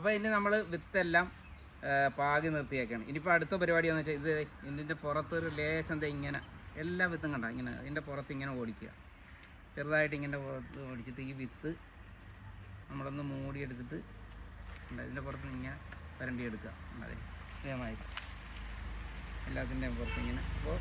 അപ്പോൾ ഇനി നമ്മൾ വിത്തെല്ലാം പാകി നിർത്തിയേക്കാണ്. ഇനിയിപ്പോൾ അടുത്ത പരിപാടി എന്ന് വെച്ചാൽ ഇത് ഇതിൻ്റെ പുറത്തൊരു ലേശം ഇങ്ങനെ എല്ലാ വിത്തും കണ്ട ഇങ്ങനെ ഇതിൻ്റെ പുറത്ത് ഇങ്ങനെ ഓടിക്കുക, ചെറുതായിട്ട് ഇങ്ങനെ പുറത്ത് ഓടിച്ചിട്ട് ഈ വിത്ത് നമ്മളൊന്ന് മൂടിയെടുത്തിട്ട് ഇതിൻ്റെ പുറത്ത് ഇങ്ങനെ വരണ്ടി എടുക്കുക. അതെ, ഇതേമാതിരി എല്ലാത്തിൻ്റെയും പുറത്ത് ഇങ്ങനെ. അപ്പോൾ